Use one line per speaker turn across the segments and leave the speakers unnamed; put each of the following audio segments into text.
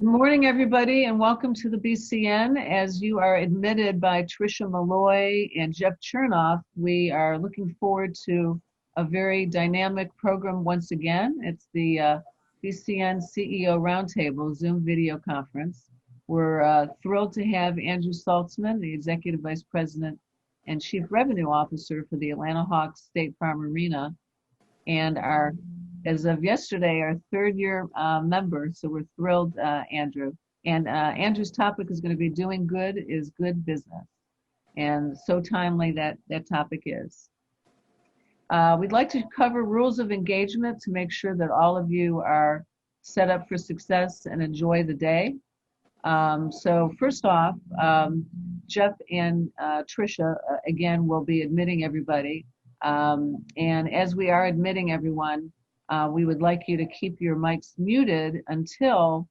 morning, everybody, and welcome to the BCN. As you are admitted by Tricia Malloy and Jeff Chernoff, we are looking forward to a very dynamic program once again. It's the BCN CEO Roundtable Zoom video conference. We're thrilled to have Andrew Saltzman, the Executive Vice President and Chief Revenue Officer for the Atlanta Hawks State Farm Arena, and as of yesterday, our third-year member, so we're thrilled, Andrew. And Andrew's topic is going to be doing good is good business. And so timely that topic is. We'd like to cover rules of engagement to make sure that all of you are set up for success and enjoy the day. So first off, Jeff and Tricia, again, will be admitting everybody. And as we are admitting everyone, we would like you to keep your mics muted until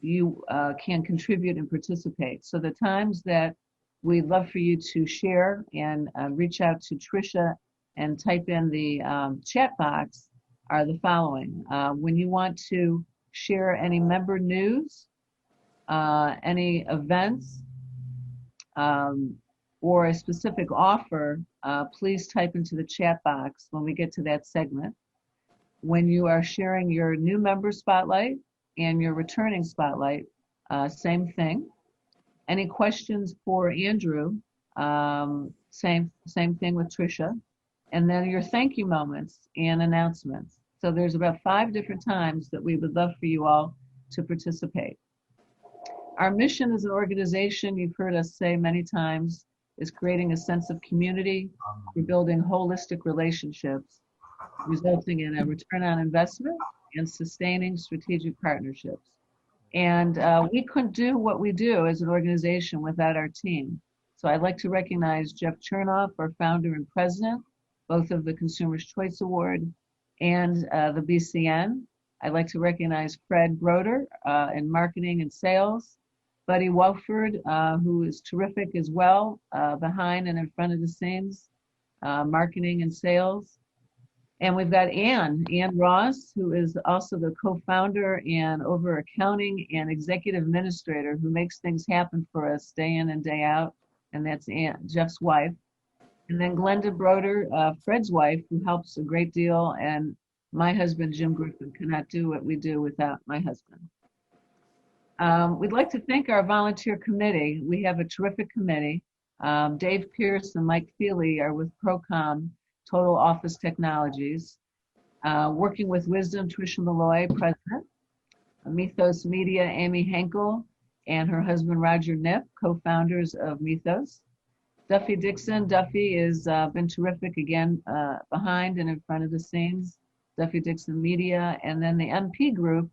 you can contribute and participate. So the times that we'd love for you to share and reach out to Tricia and type in the chat box are the following. When you want to share any member news, any events, or a specific offer, please type into the chat box when we get to that segment. When you are sharing your new member spotlight and your returning spotlight, same thing. Any questions for Andrew, same thing with Tricia. And then your thank you moments and announcements. So there's about 5 different times that we would love for you all to participate. Our mission as an organization, you've heard us say many times, is creating a sense of community. We're building holistic relationships, resulting in a return on investment and sustaining strategic partnerships. And we couldn't do what we do as an organization without our team. So I'd like to recognize Jeff Chernoff, our founder and president, both of the Consumer's Choice Award and the BCN. I'd like to recognize Fred Broder in marketing and sales, Buddy Welford, who is terrific as well, behind and in front of the scenes, marketing and sales. And we've got Ann Ross, who is also the co-founder and over accounting and executive administrator who makes things happen for us day in and day out. And that's Ann, Jeff's wife. And then Glenda Broder, Fred's wife, who helps a great deal. And my husband, Jim Griffin, cannot do what we do without my husband. We'd like to thank our volunteer committee. We have a terrific committee. Dave Pierce and Mike Feely are with Procom, Total Office Technologies. Working with Wisdom, Tricia Malloy, president. Mythos Media, Amy Henkel, and her husband, Roger Nipp, co-founders of Mythos. Duffy Dixon. Duffy has been terrific, again, behind and in front of the scenes. Duffy Dixon Media. And then the MP group,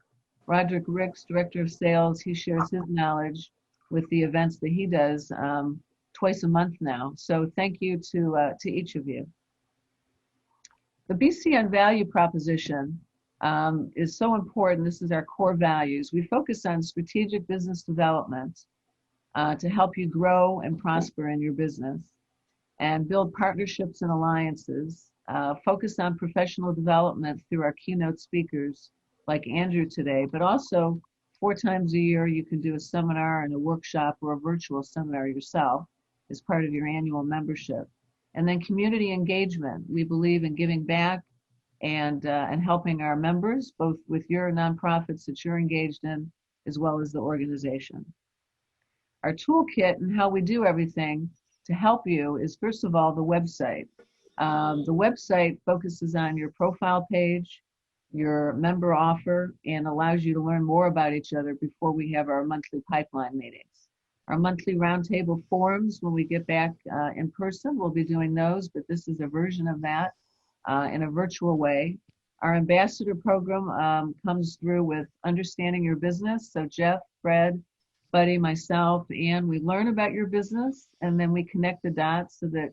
Roderick Ricks, Director of Sales, he shares his knowledge with the events that he does twice a month now. So thank you to each of you. The BCN value proposition is so important. This is our core values. We focus on strategic business development to help you grow and prosper in your business and build partnerships and alliances. Focus on professional development through our keynote speakers like Andrew today, but also 4 times a year you can do a seminar and a workshop or a virtual seminar yourself as part of your annual membership. And then community engagement. We believe in giving back and helping our members, both with your nonprofits that you're engaged in, as well as the organization. Our toolkit and how we do everything to help you is, first of all, the website. The website focuses on your profile page, your member offer, and allows you to learn more about each other before we have our monthly pipeline meetings. Our monthly roundtable forums, when we get back in person, we'll be doing those, but this is a version of that in a virtual way. Our ambassador program comes through with understanding your business. So Jeff, Fred, Buddy, myself, and we learn about your business, and then we connect the dots so that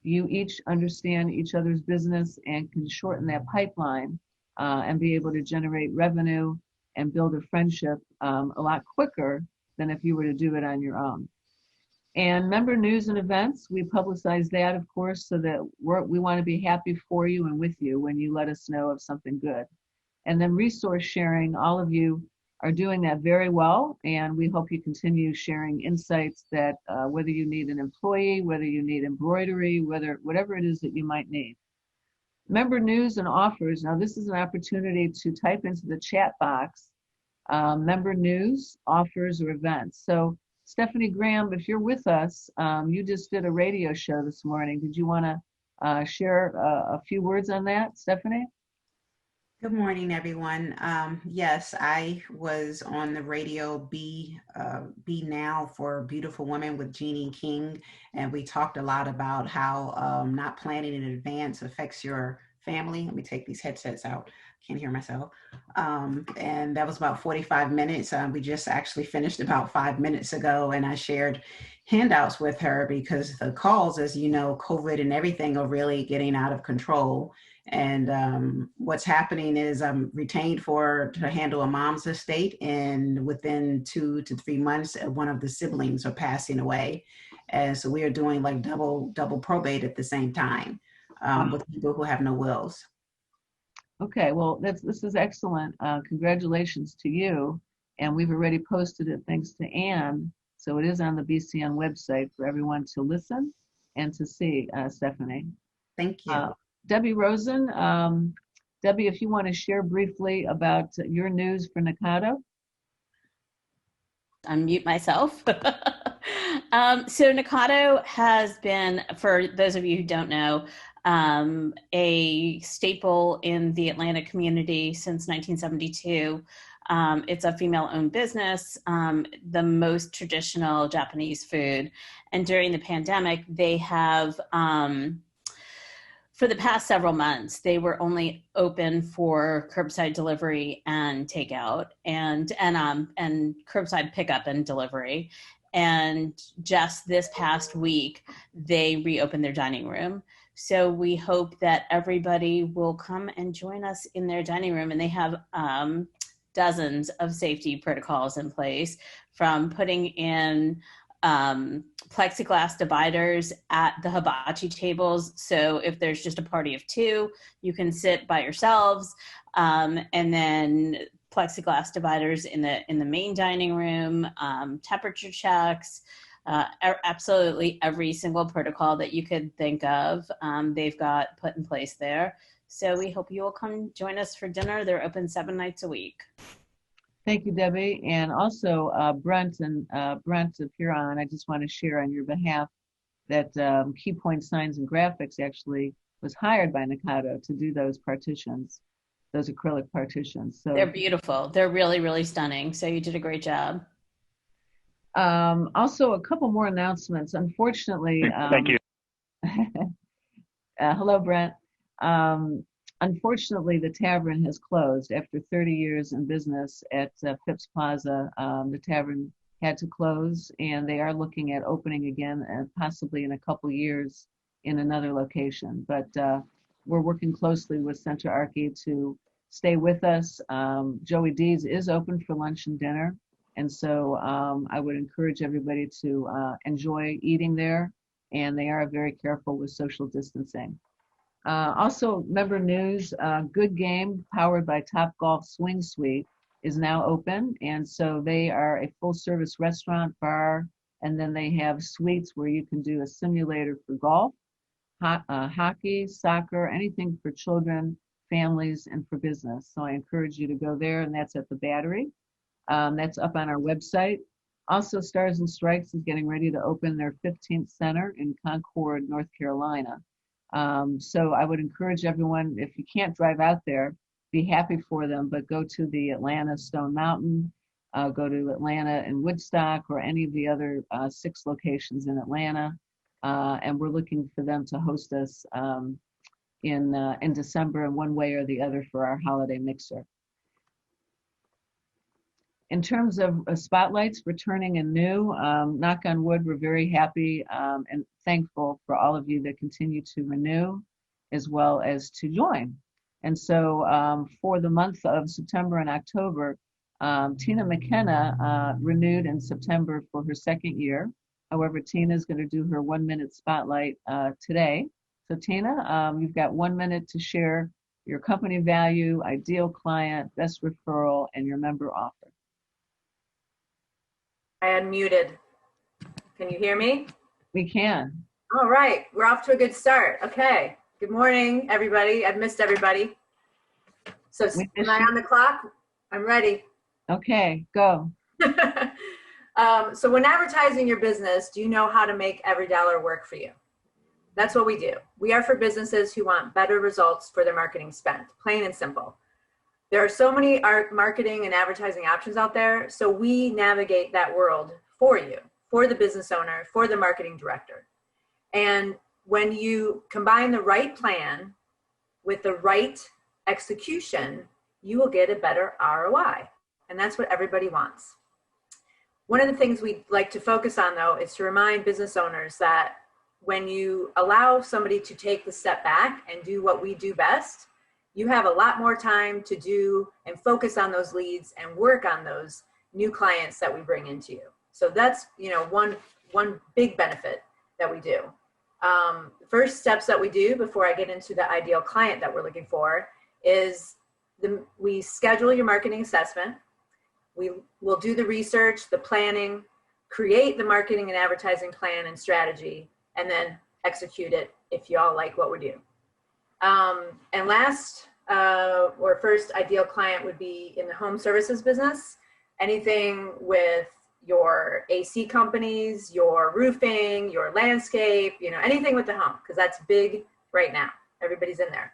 you each understand each other's business and can shorten that pipeline and be able to generate revenue and build a friendship a lot quicker than if you were to do it on your own. And member news and events, we publicize that, of course, so that we want to be happy for you and with you when you let us know of something good. And then resource sharing, all of you are doing that very well, and we hope you continue sharing insights that whether you need an employee, whether you need embroidery, whatever it is that you might need. Member news and offers. Now, this is an opportunity to type into the chat box member news, offers, or events. So, Stephanie Graham, if you're with us, you just did a radio show this morning. Did you want to share a few words on that, Stephanie?
Good morning, everyone. Yes, I was on the radio Be Now for Beautiful Women with Jeannie King, and we talked a lot about how not planning in advance affects your family. Let me take these headsets out. Can't hear myself. And that was about 45 minutes. We just actually finished about 5 minutes ago, and I shared handouts with her because the calls, as you know, COVID and everything are really getting out of control. And what's happening is I'm retained to handle a mom's estate, and within 2 to 3 months, one of the siblings are passing away, and so we are doing like double probate at the same time with people who have no wills.
Okay, well, this is excellent. Congratulations to you, and we've already posted it thanks to Anne, so it is on the BCN website for everyone to listen and to see, Stephanie.
Thank you.
Debbie Rosen, Debbie, if you want to share briefly about your news for Nikado.
Unmute myself. So Nikado has been, for those of you who don't know, a staple in the Atlanta community since 1972. It's a female-owned business, the most traditional Japanese food. And during the pandemic, they have for the past several months, they were only open for curbside delivery and takeout, and curbside pickup and delivery. And just this past week, they reopened their dining room. So we hope that everybody will come and join us in their dining room. And they have dozens of safety protocols in place, from putting in plexiglass dividers at the hibachi tables. So if there's just a party of 2, you can sit by yourselves, and then plexiglass dividers in the main dining room, temperature checks, absolutely every single protocol that you could think of, they've got put in place there. So we hope you will come join us for dinner. They're open 7 nights a week.
Thank you, Debbie. And also Brent of Huron, I just want to share on your behalf that Key Point Signs and Graphics actually was hired by Nikado to do those partitions, those acrylic partitions. So
they're beautiful. They're really, really stunning. So you did a great job.
Also, a couple more announcements. Unfortunately,
thank you.
Hello, Brent. Unfortunately, the tavern has closed after 30 years in business at Phipps Plaza. The tavern had to close, and they are looking at opening again, and possibly in a couple years in another location. But we're working closely with Center Archie to stay with us. Joey D's is open for lunch and dinner, and so I would encourage everybody to enjoy eating there, and they are very careful with social distancing. Also, member news, Good Game, powered by Topgolf Swing Suite, is now open. And so they are a full service restaurant, bar, and then they have suites where you can do a simulator for golf, hockey, soccer, anything for children, families, and for business. So I encourage you to go there, and that's at the Battery. That's up on our website. Also, Stars and Stripes is getting ready to open their 15th center in Concord, North Carolina. So I would encourage everyone, if you can't drive out there, be happy for them, but go to the Atlanta Stone Mountain, go to Atlanta and Woodstock, or any of the other 6 locations in Atlanta. And we're looking for them to host us in December in one way or the other for our holiday mixer. In terms of spotlights returning and new, knock on wood, we're very happy and thankful for all of you that continue to renew as well as to join. And so for the month of September and October, Tina McKenna renewed in September for her 2nd year. However, Tina is going to do her 1-minute spotlight today. So Tina, you've got 1 minute to share your company value, ideal client, best referral, and your member offer.
I unmuted. Can you hear me?
We can.
All right, we're off to a good start. Okay, good morning, everybody. I've missed everybody. So am I on the clock? I'm ready.
Okay, go.
So when advertising your business, do you know how to make every dollar work for you? That's what we do. We are for businesses who want better results for their marketing spend, plain and simple. There are so many marketing and advertising options out there, so we navigate that world for you, for the business owner, for the marketing director. And when you combine the right plan with the right execution, you will get a better ROI. And that's what everybody wants. One of the things we like to focus on, though, is to remind business owners that when you allow somebody to take the step back and do what we do best, you have a lot more time to do and focus on those leads and work on those new clients that we bring into you. So that's, one big benefit that we do. First steps that we do before I get into the ideal client that we're looking for is we schedule your marketing assessment. We will do the research, the planning, create the marketing and advertising plan and strategy, and then execute it if you all like what we do. And last, or first ideal client would be in the home services business. Anything with your AC companies, your roofing, your landscape, anything with the home, because that's big right now. Everybody's in there.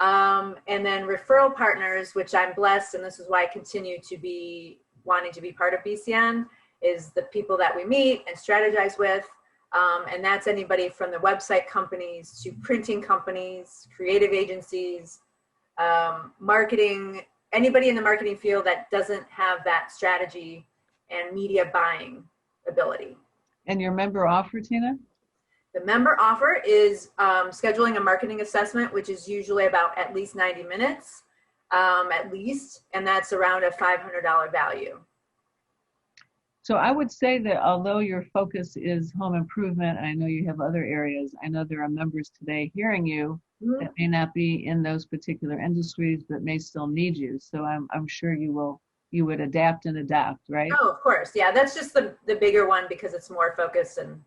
And then referral partners, which I'm blessed, and this is why I continue to be wanting to be part of BCN, is the people that we meet and strategize with. And that's anybody from the website companies to printing companies, creative agencies, marketing, anybody in the marketing field that doesn't have that strategy and media buying ability.
And your member offer, Tina?
The member offer is scheduling a marketing assessment, which is usually about at least 90 minutes, at least, and that's around a $500 value.
So I would say that although your focus is home improvement, I know you have other areas. I know there are members today hearing you that may not be in those particular industries, but may still need you. So I'm sure you would adapt and adopt, right?
Oh, of course. Yeah, that's just the bigger one because it's more focused and,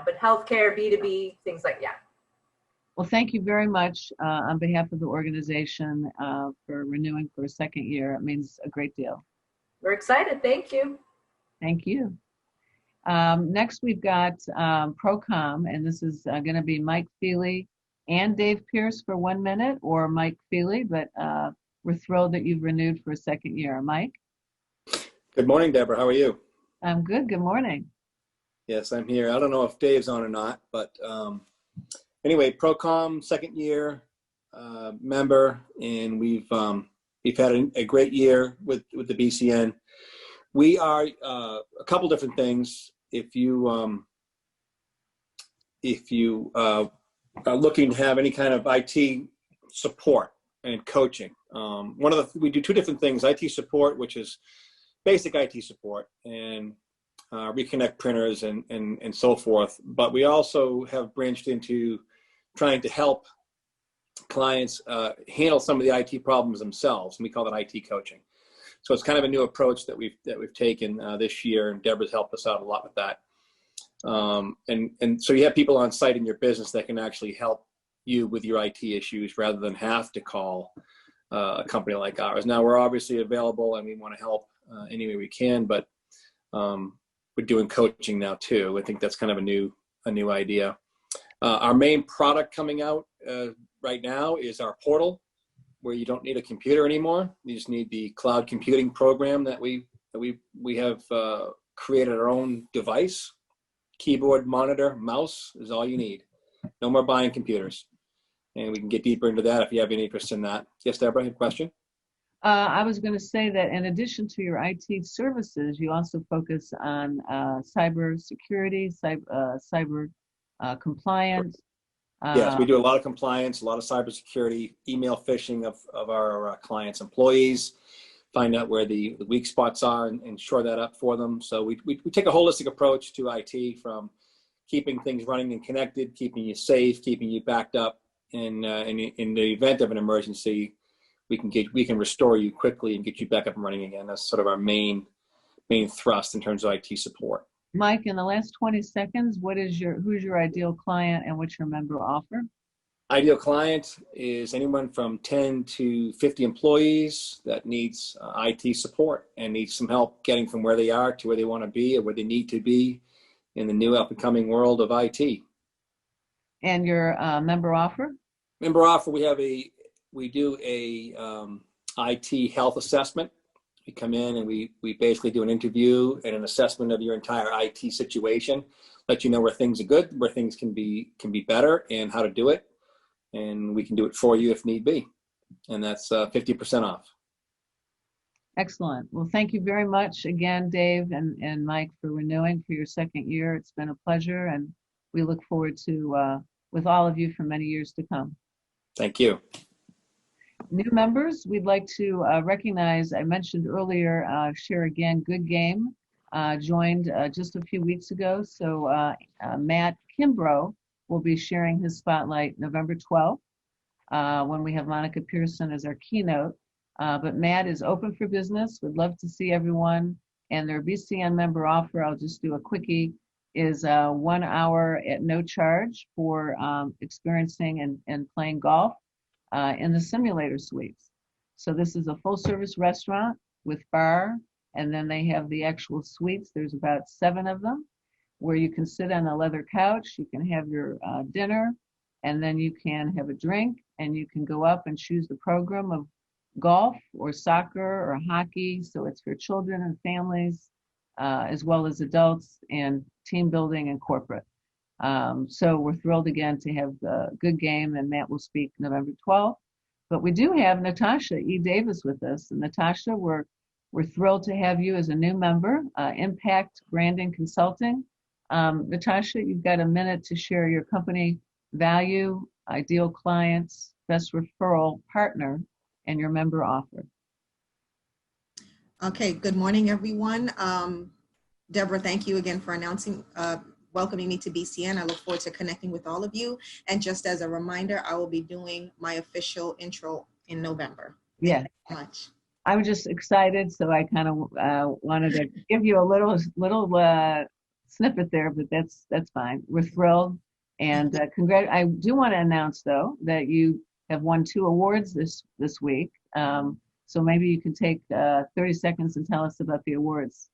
but healthcare, B2B, things like, yeah.
Well, thank you very much on behalf of the organization for renewing for a second year. It means a great deal.
We're excited. Thank you.
Thank you. Next, we've got Procom, and this is going to be Mike Feely and Dave Pierce for 1 minute, or Mike Feely, but we're thrilled that you've renewed for a second year. Mike?
Good morning, Deborah. How are you?
I'm good. Good morning.
Yes, I'm here. I don't know if Dave's on or not, but anyway, Procom, second year member, and we've had a great year with the BCN. We are a couple different things. If you are looking to have any kind of IT support and coaching, we do two different things: IT support, which is basic IT support, and reconnect printers and so forth. But we also have branched into trying to help clients handle some of the IT problems themselves, and we call that IT coaching. So it's kind of a new approach that we've taken this year, and Deborah's helped us out a lot with that. And so you have people on site in your business that can actually help you with your IT issues rather than have to call a company like ours. Now, we're obviously available and we want to help any way we can, but we're doing coaching now too. I think that's kind of a new idea. Our main product coming out right now is our portal, where you don't need a computer anymore. You just need the cloud computing program that we have created our own device. Keyboard, monitor, mouse is all you need. No more buying computers. And we can get deeper into that if you have any interest in that. Yes, Deborah, you have a question?
I was going to say that in addition to your IT services, you also focus on cyber security, cyber compliance.
Yes, we do a lot of compliance, a lot of cybersecurity, email phishing of our clients' employees, find out where the weak spots are and shore that up for them. So we take a holistic approach to IT, from keeping things running and connected, keeping you safe, keeping you backed up. And in the event of an emergency, we can restore you quickly and get you back up and running again. That's sort of our main main thrust in terms of IT support.
Mike, in the last 20 seconds, who's your ideal client and what's your member offer?
Ideal client is anyone from 10 to 50 employees that needs IT support and needs some help getting from where they are to where they want to be or where they need to be in the new up-and-coming world of IT.
And your member offer?
Member offer, we do a IT health assessment. We come in and we basically do an interview and an assessment of your entire IT situation, let you know where things are good, where things can be better, and how to do it. And we can do it for you if need be. And that's 50% off.
Excellent. Well, thank you very much again, Dave and Mike, for renewing for your second year. It's been a pleasure, and we look forward to with all of you for many years to come.
Thank you.
New members, we'd like to recognize, I mentioned earlier, share again, Good Game joined just a few weeks ago. So Matt Kimbrough will be sharing his spotlight November 12th when we have Monica Pearson as our keynote. But Matt is open for business. We'd love to see everyone. And their BCN member offer, I'll just do a quickie, is 1 hour at no charge for experiencing and playing golf in the simulator suites. So this is a full service restaurant with bar, and then they have the actual suites. There's about 7 of them where you can sit on a leather couch, you can have your dinner, and then you can have a drink, and you can go up and choose the program of golf or soccer or hockey. So it's for children and families, as well as adults, and team building and corporate. So we're thrilled again to have the Good Game, and Matt will speak November 12th. But we do have Natasha E. Davis with us. And Natasha, we're thrilled to have you as a new member, Impact Branding Consulting. Natasha, you've got a minute to share your company value, ideal clients, best referral partner, and your member offer.
Okay, good morning, everyone. Deborah, thank you again for welcoming me to BCN. I look forward to connecting with all of you. And just as a reminder, I will be doing my official intro in November.
Yeah.
Thank you so much.
I was just excited, so I kind of wanted to give you a little snippet there, but that's fine. We're thrilled, and I do want to announce though that you have won 2 awards this week. So maybe you can take 30 seconds and tell us about the awards.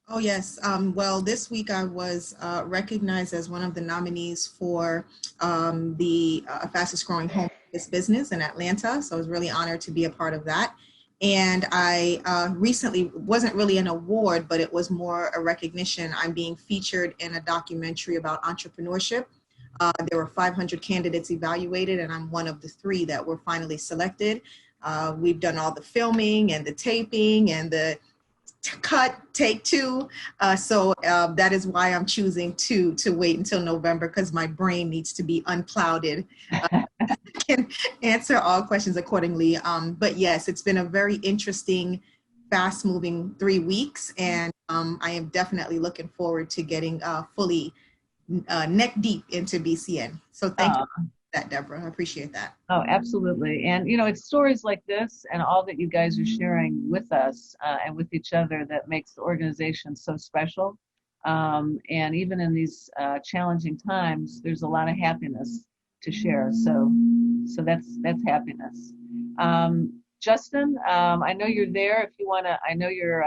Oh, yes. Well, this week I was recognized as one of the nominees for the fastest growing home business in Atlanta. So I was really honored to be a part of that. And I recently, wasn't really an award, but it was more a recognition. I'm being featured in a documentary about entrepreneurship. There were 500 candidates evaluated, and I'm one of the 3 that were finally selected. We've done all the filming and the taping and the take 2. So that is why I'm choosing to wait until November, because my brain needs to be unclouded. I can answer all questions accordingly. But yes, it's been a very interesting, fast moving 3 weeks. And I am definitely looking forward to getting fully neck deep into BCN. So thank you for that, Deborah. I appreciate that.
Oh, absolutely. And, it's stories like this and all that you guys are sharing with us and with each other that makes the organization so special. And even in these challenging times, there's a lot of happiness to share. So that's happiness. Justin, I know you're there. If you want to, I know you're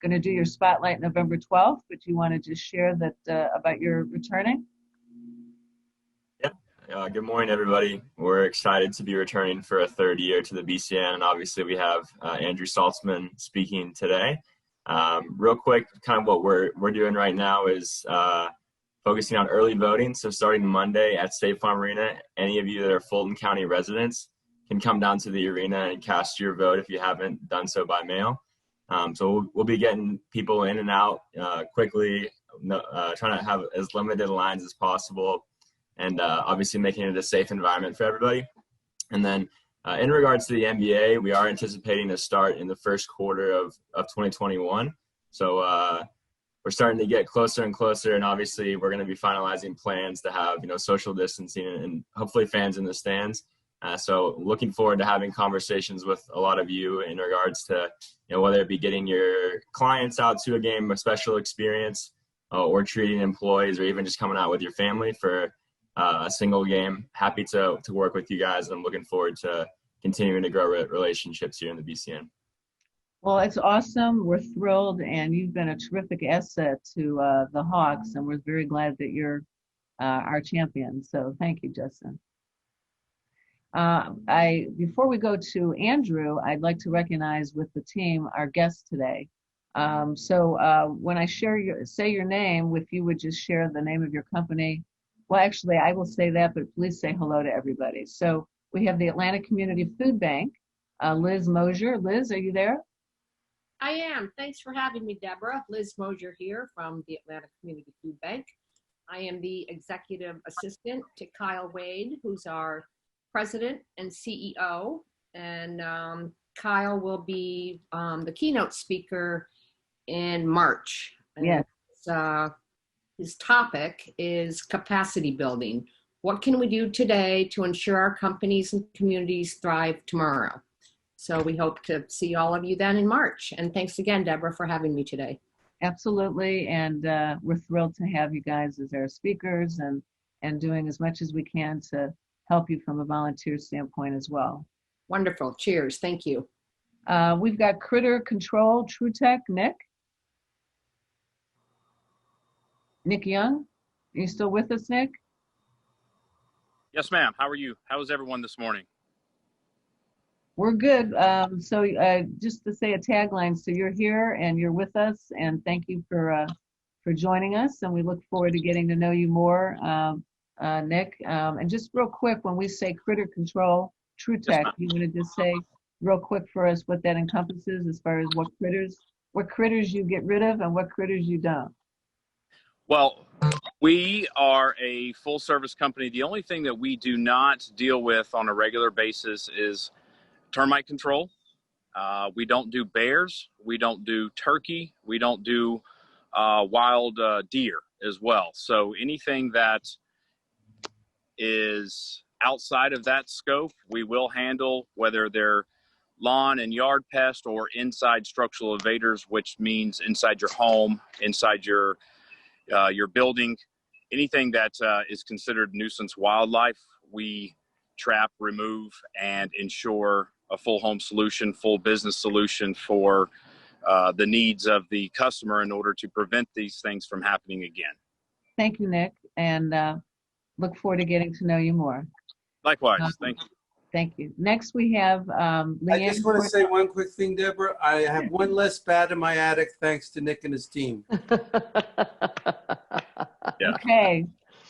going to do your spotlight November 12th, but you want to just share that about your returning?
Good morning, everybody. We're excited to be returning for a 3rd year to the BCN, and obviously we have Andrew Saltzman speaking today. Real quick, kind of what we're doing right now is focusing on early voting. So starting Monday at State Farm Arena, any of you that are Fulton County residents can come down to the arena and cast your vote if you haven't done so by mail. So we'll be getting people in and out quickly, trying to have as limited lines as possible, and obviously making it a safe environment for everybody. And then in regards to the NBA, we are anticipating a start in the first quarter of 2021. So we're starting to get closer and closer, and obviously we're going to be finalizing plans to have social distancing and hopefully fans in the stands. So looking forward to having conversations with a lot of you in regards to, whether it be getting your clients out to a game, a special experience, or treating employees, or even just coming out with your family for a single game. Happy to work with you guys. I'm looking forward to continuing to grow relationships here in the BCN.
Well, it's awesome. We're thrilled, and you've been a terrific asset to the Hawks, and we're very glad that you're our champion. So thank you, Justin. Before we go to Andrew, I'd like to recognize with the team our guest today. When I say your name, if you would just share the name of your company. Well, actually, I will say that, but please say hello to everybody. So we have the Atlanta Community Food Bank, Liz Mosier. Liz, are you there?
I am. Thanks for having me, Deborah. Liz Mosier here from the Atlanta Community Food Bank. I am the executive assistant to Kyle Wade, who's our president and CEO. And Kyle will be the keynote speaker in March.
Yes.
His topic is capacity building. What can we do today to ensure our companies and communities thrive tomorrow? So we hope to see all of you then in March. And thanks again, Deborah, for having me today.
Absolutely. And we're thrilled to have you guys as our speakers and doing as much as we can to help you from a volunteer standpoint as well.
Wonderful. Cheers. Thank you.
We've got Critter Control, TrueTech, Nick. Nick Young, are you still with us, Nick?
Yes, ma'am. How are you? How is everyone this morning?
We're good. Just to say a tagline, so you're here and you're with us, and thank you for joining us, and we look forward to getting to know you more, Nick. And just real quick, when we say Critter Control, TrueTech, you want to just say real quick for us what that encompasses as far as what critters you get rid of and what critters you don't?
Well, we are a full service company. The only thing that we do not deal with on a regular basis is termite control. We don't do bears. We don't do turkey. We don't do wild deer as well. So anything that is outside of that scope, we will handle, whether they're lawn and yard pest or inside structural invaders, which means inside your home, inside your building, anything that is considered nuisance wildlife, we trap, remove, and ensure a full home solution, full business solution for the needs of the customer in order to prevent these things from happening again.
Thank you, Nick, and look forward to getting to know you more.
Likewise, thank you.
Thank you. Next, we have Leanne.
I just want to say one quick thing, Deborah. I have one less bat in my attic thanks to Nick and his team.
Yeah.
Okay.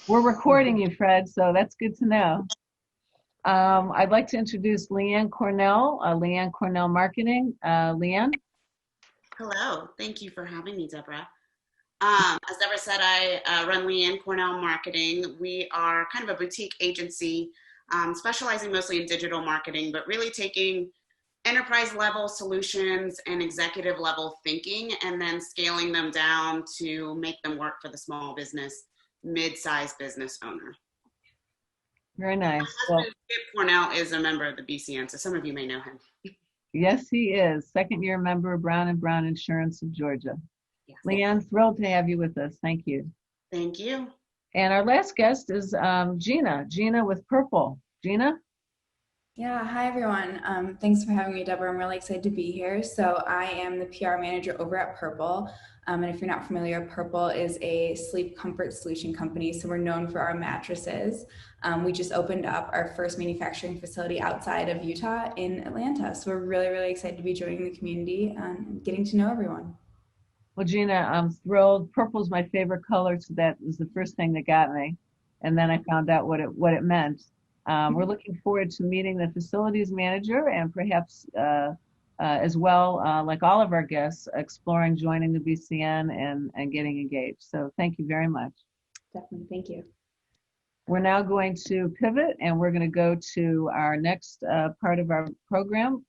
We're recording you, Fred, so that's good to know. I'd like to introduce Leanne Cornell, Leanne Cornell Marketing. Leanne?
Hello. Thank you for having me, Deborah. As Deborah said, I run Leanne Cornell Marketing. We are kind of a boutique agency specializing mostly in digital marketing, but really taking enterprise level solutions and executive level thinking and then scaling them down to make them work for the small business, mid-sized business owner.
Very nice.
My husband, Skip Cornell, is a member of the BCN, so some of you may know him.
Yes, he is. Second-year member of Brown & Brown Insurance of Georgia.
Yes.
Leanne, thrilled to have you with us. Thank you.
Thank you.
And our last guest is Gina with Purple. Gina?
Yeah, hi everyone. Thanks for having me, Deborah. I'm really excited to be here. So I am the PR manager over at Purple. And if you're not familiar, Purple is a sleep comfort solution company. So we're known for our mattresses. We just opened up our first manufacturing facility outside of Utah in Atlanta. So we're really, really excited to be joining the community and getting to know everyone.
Well, Gina, I'm thrilled. Purple is my favorite color, so that was the first thing that got me. And then I found out what it meant. We're looking forward to meeting the facilities manager and perhaps as well, like all of our guests, exploring joining the BCN and getting engaged. So thank you very much.
Definitely, thank you.
We're now going to pivot and we're going to go to our next part of our program,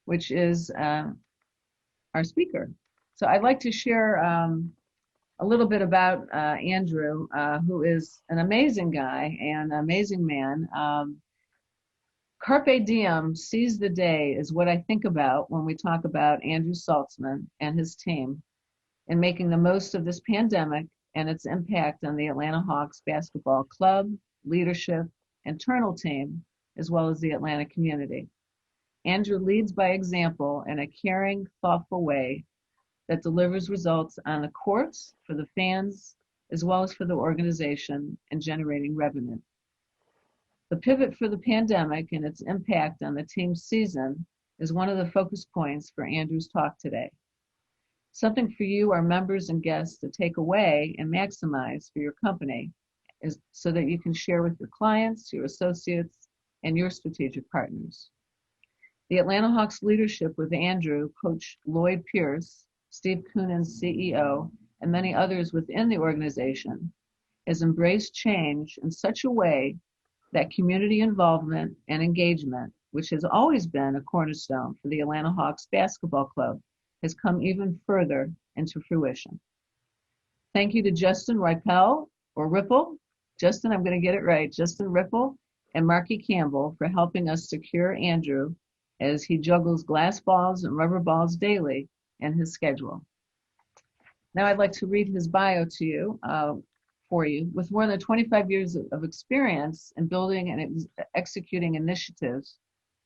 which is our speaker. So I'd like to share a little bit about Andrew, who is an amazing guy and an amazing man. Carpe diem, seize the day, is what I think about when we talk about Andrew Saltzman and his team in making the most of this pandemic and its impact on the Atlanta Hawks basketball club, leadership, internal team, as well as the Atlanta community. Andrew leads by example in a caring, thoughtful way that delivers results on the courts for the fans, as well as for the organization in generating revenue. The pivot for the pandemic and its impact on the team's season is one of the focus points for Andrew's talk today. Something for you, our members and guests, to take away and maximize for your company is so that you can share with your clients, your associates, and your strategic partners. The Atlanta Hawks leadership with Andrew, Coach Lloyd Pierce, Steve Koonen's CEO, and many others within the organization has embraced change in such a way that community involvement and engagement, which has always been a cornerstone for the Atlanta Hawks basketball club, has come even further into fruition. Thank you to Justin Ripple, or Ripple. Justin, I'm going to get it right. Justin Ripple and Marky Campbell for helping us secure Andrew as he juggles glass balls and rubber balls daily in his schedule. Now I'd like to read his bio to you, for you. With more than 25 years of experience in building and executing initiatives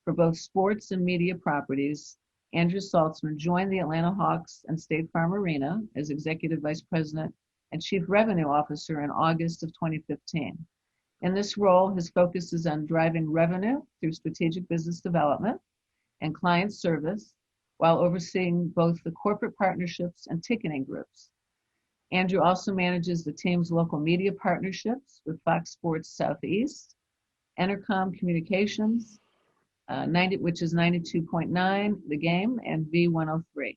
for both sports and media properties, Andrew Saltzman joined the Atlanta Hawks and State Farm Arena as Executive Vice President and Chief Revenue Officer in August of 2015. In this role, his focus is on driving revenue through strategic business development and client service, while overseeing both the corporate partnerships and ticketing groups. Andrew also manages the team's local media partnerships with Fox Sports Southeast, Entercom Communications, which is 92.9, The Game, and V103.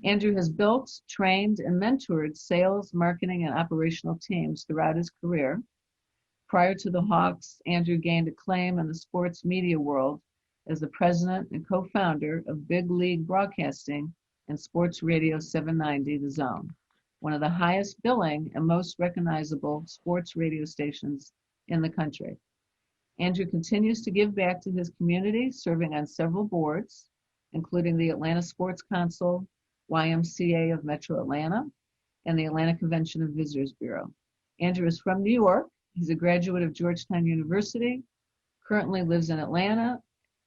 Andrew has built, trained, and mentored sales, marketing, and operational teams throughout his career. Prior to the Hawks, Andrew gained acclaim in the sports media world as the president and co-founder of Big League Broadcasting and Sports Radio 790, The Zone, one of the highest billing and most recognizable sports radio stations in the country. Andrew continues to give back to his community, serving on several boards, including the Atlanta Sports Council, YMCA of Metro Atlanta, and the Atlanta Convention and Visitors Bureau. Andrew is from New York. He's a graduate of Georgetown University, currently lives in Atlanta,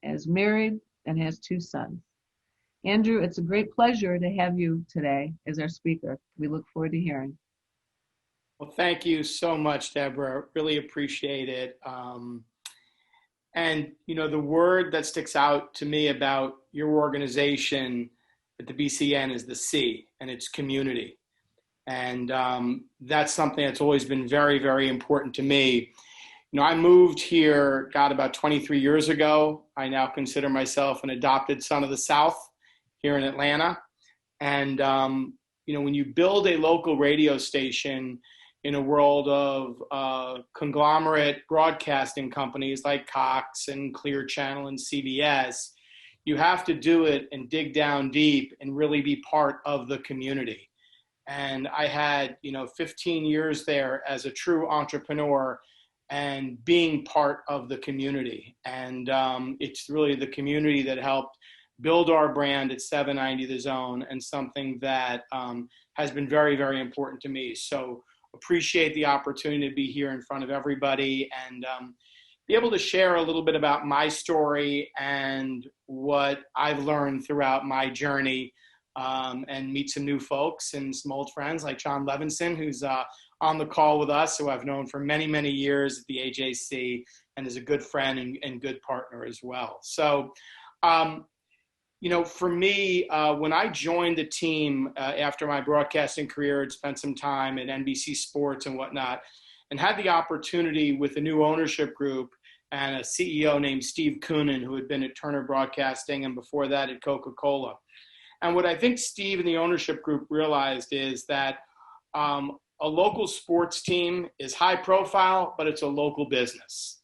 is married, and has 2 sons. Andrew, it's a great pleasure to have you today as our speaker. We look forward to hearing.
Well, thank you so much, Deborah. Really appreciate it. And, you know, the word that sticks out to me about your organization at the BCN is the C, and it's community. And that's something that's always been very, very important to me. You know, I moved here, about 23 years ago. I now consider myself an adopted son of the South here in Atlanta. And, you know, when you build a local radio station in a world of conglomerate broadcasting companies like Cox and Clear Channel and CBS, you have to do it and dig down deep and really be part of the community. And I had, you know, 15 years there as a true entrepreneur and being part of the community. And it's really the community that helped build our brand at 790 The Zone, and something that has been very, very important to me. So appreciate the opportunity to be here in front of everybody and be able to share a little bit about my story and what I've learned throughout my journey, and meet some new folks and some old friends like John Levinson, who's on the call with us, who I've known for many, many years at the AJC and is a good friend and good partner as well. So, you know, for me, when I joined the team after my broadcasting career, I'd spent some time at NBC Sports and whatnot, and had the opportunity with a new ownership group and a CEO named Steve Koonen, who had been at Turner Broadcasting and before that at Coca-Cola. And what I think Steve and the ownership group realized is that a local sports team is high profile, but it's a local business.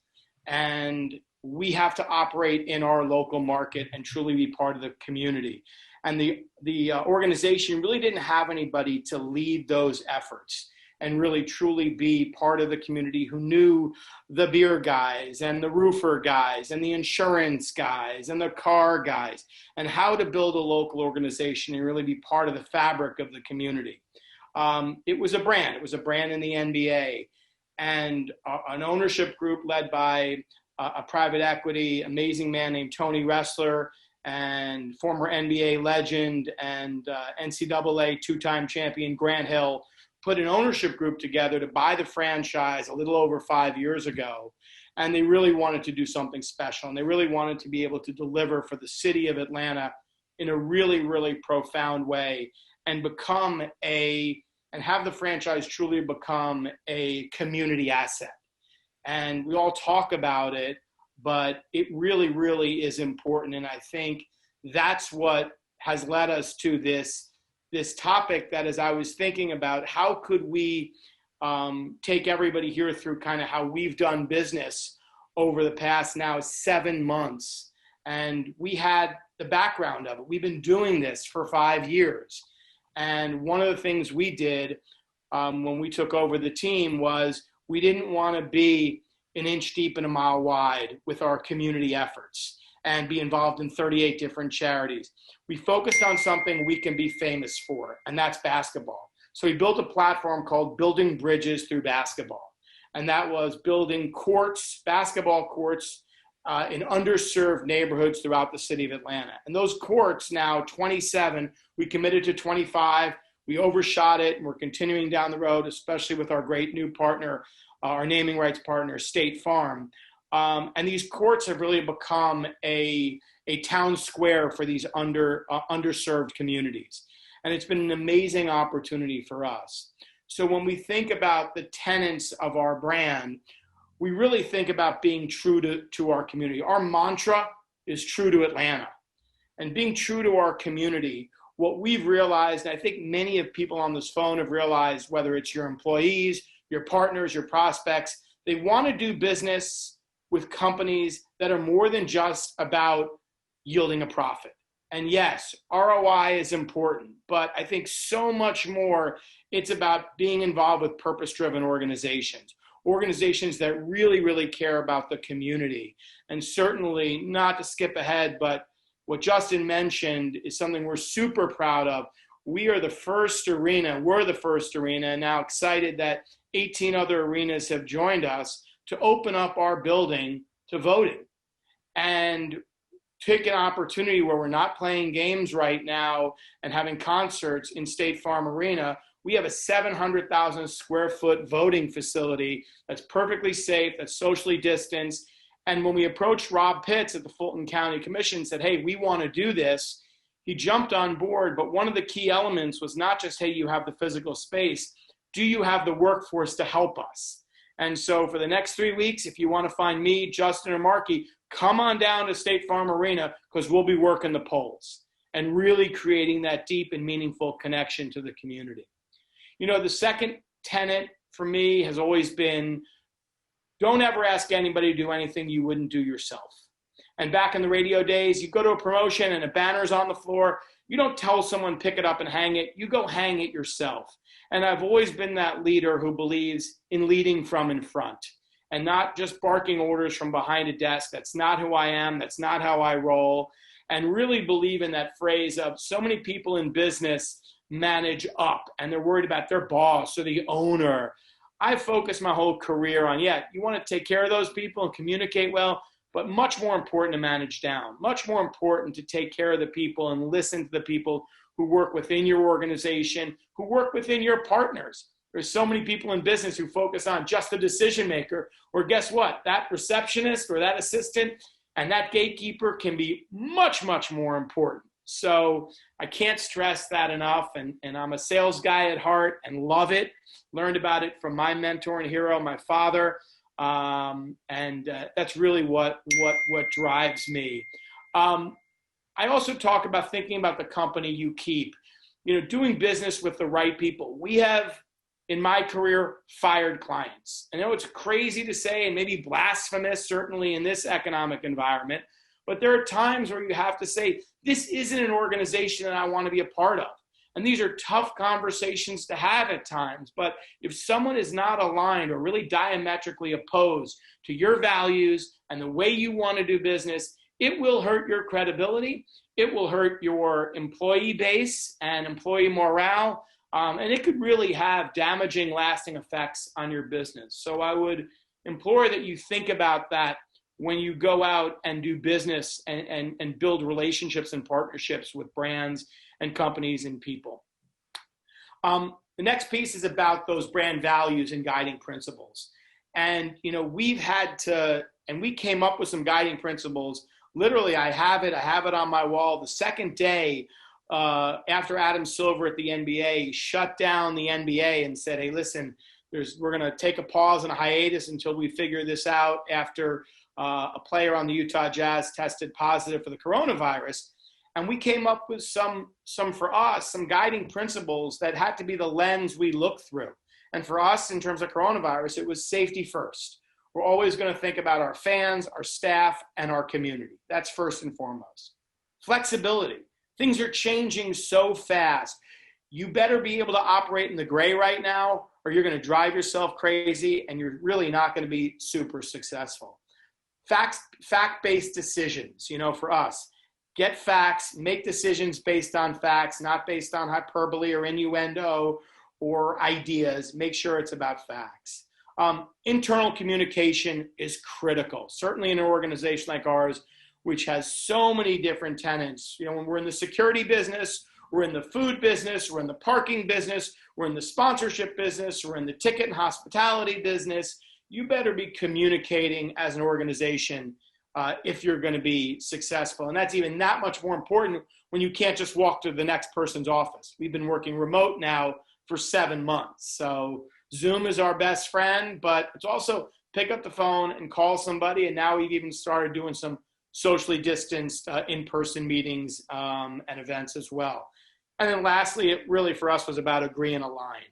And we have to operate in our local market and truly be part of the community. And the organization really didn't have anybody to lead those efforts. and really truly be part of the community, who knew the beer guys and the roofer guys and the insurance guys and the car guys, and how to build a local organization and really be part of the fabric of the community. It was a brand. It was a brand in the NBA, and an ownership group led by a private equity, amazing man named Tony Ressler, and former NBA legend and NCAA two-time champion Grant Hill put an ownership group together to buy the franchise a little over 5 years ago. And they really wanted to do something special. And they really wanted to be able to deliver for the city of Atlanta in a really, really profound way, and have the franchise truly become a community asset. And we all talk about it, but it really, really is important. And I think that's what has led us to this topic that, as I was thinking about, how could we take everybody here through kind of how we've done business over the past now 7 months. And we had the background of it. We've been doing this for 5 years. And one of the things we did when we took over the team was we didn't want to be an inch deep and a mile wide with our community efforts and be involved in 38 different charities. We focused on something we can be famous for, and that's basketball. So we built a platform called Building Bridges Through Basketball. And that was building courts, basketball courts, in underserved neighborhoods throughout the city of Atlanta. And those courts now, 27, we committed to 25. We overshot it, and we're continuing down the road, especially with our great new partner, our naming rights partner, State Farm. And these courts have really become a town square for these underserved communities. And it's been an amazing opportunity for us. So when we think about the tenets of our brand, we really think about being true to our community. Our mantra is true to Atlanta. And being true to our community, what we've realized, and I think many of people on this phone have realized, whether it's your employees, your partners, your prospects, they want to do business with companies that are more than just about yielding a profit. And yes, ROI is important, but I think so much more, it's about being involved with purpose-driven organizations that really, really care about the community. And certainly, not to skip ahead, but what Justin mentioned is something we're super proud of. We're the first arena, and now excited that 18 other arenas have joined us to open up our building to voting. And take an opportunity where we're not playing games right now and having concerts in State Farm Arena. We have a 700,000 square foot voting facility that's perfectly safe, that's socially distanced. And when we approached Rob Pitts at the Fulton County Commission and said, hey, we want to do this, he jumped on board. But one of the key elements was not just, hey, you have the physical space, do you have the workforce to help us? And so for the next 3 weeks, if you want to find me, Justin, or Marky, come on down to State Farm Arena, because we'll be working the polls and really creating that deep and meaningful connection to the community. You know, the second tenet for me has always been, don't ever ask anybody to do anything you wouldn't do yourself. And back in the radio days, you go to a promotion and a banner's on the floor. You don't tell someone, pick it up and hang it. You go hang it yourself. And I've always been that leader who believes in leading from in front and not just barking orders from behind a desk. That's not who I am. That's not how I roll. And really believe in that phrase of, so many people in business manage up and they're worried about their boss or the owner. I focused my whole career on, you want to take care of those people and communicate well, but much more important to manage down, much more important to take care of the people and listen to the people who work within your organization, who work within your partners. There's so many people in business who focus on just the decision maker, or guess what? That receptionist or that assistant and that gatekeeper can be much, much more important. So I can't stress that enough. And I'm a sales guy at heart and love it. Learned about it from my mentor and hero, my father. That's really what drives me. I also talk about thinking about the company you keep, doing business with the right people. We have, in my career, fired clients. I know it's crazy to say and maybe blasphemous, certainly in this economic environment, but there are times where you have to say, this isn't an organization that I want to be a part of. And these are tough conversations to have at times. But if someone is not aligned or really diametrically opposed to your values and the way you want to do business, it will hurt your credibility. It will hurt your employee base and employee morale. And it could really have damaging, lasting effects on your business. So I would implore that you think about that when you go out and do business and build relationships and partnerships with brands and companies and people. The next piece is about those brand values and guiding principles. And, you know, we came up with some guiding principles. Literally, I have it on my wall. The second day after Adam Silver at the NBA shut down the NBA and said, hey, listen, we're going to take a pause and a hiatus until we figure this out after a player on the Utah Jazz tested positive for the coronavirus. And we came up with some guiding principles that had to be the lens we look through. And for us, in terms of coronavirus, it was safety first. We're always going to think about our fans, our staff, and our community. That's first and foremost. Flexibility. Things are changing so fast. You better be able to operate in the gray right now, or you're going to drive yourself crazy, and you're really not going to be super successful. Fact-based decisions, you know, for us. Get facts, make decisions based on facts, not based on hyperbole or innuendo or ideas. Make sure it's about facts. Internal communication is critical, certainly in an organization like ours, which has so many different tenants. You know, when we're in the security business, we're in the food business, we're in the parking business, we're in the sponsorship business, we're in the ticket and hospitality business. You better be communicating as an organization if you're going to be successful. And that's even that much more important when you can't just walk to the next person's office. We've been working remote now for 7 months. So Zoom is our best friend, but it's also pick up the phone and call somebody. And now we've even started doing some socially distanced in-person meetings and events as well. And then lastly, it really for us was about agree and align.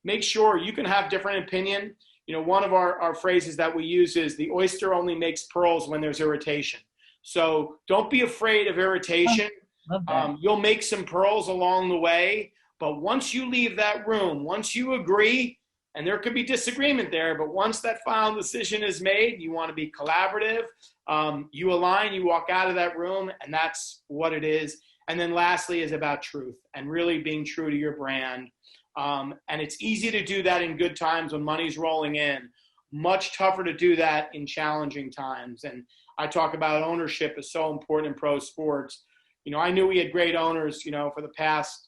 Make sure you can have different opinion. You know, one of our phrases that we use is the oyster only makes pearls when there's irritation. So don't be afraid of irritation. You'll make some pearls along the way, but once you leave that room, once you agree, and there could be disagreement there, but once that final decision is made, you want to be collaborative. You align, you walk out of that room, and that's what it is. And then lastly is about truth and really being true to your brand. And it's easy to do that in good times when money's rolling in. Much tougher to do that in challenging times. And I talk about ownership is so important in pro sports. You know, I knew we had great owners, you know, for the past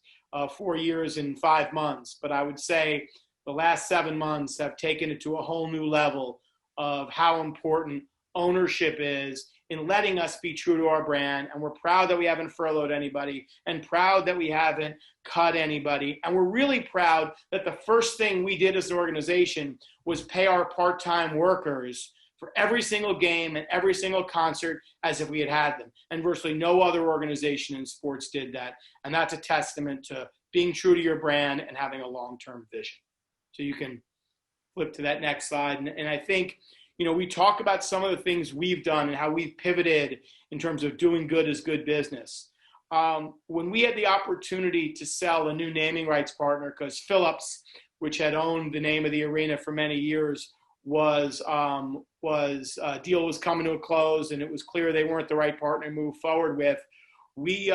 4 years and 5 months, but I would say the last 7 months have taken it to a whole new level of how important ownership is in letting us be true to our brand. And we're proud that we haven't furloughed anybody and proud that we haven't cut anybody. And we're really proud that the first thing we did as an organization was pay our part-time workers for every single game and every single concert as if we had them. And virtually no other organization in sports did that. And that's a testament to being true to your brand and having a long-term vision. So you can flip to that next slide. And I think, you know, we talk about some of the things we've done and how we've pivoted in terms of doing good as good business. When we had the opportunity to sell a new naming rights partner, because Phillips, which had owned the name of the arena for many years, deal was coming to a close, and it was clear they weren't the right partner to move forward with. We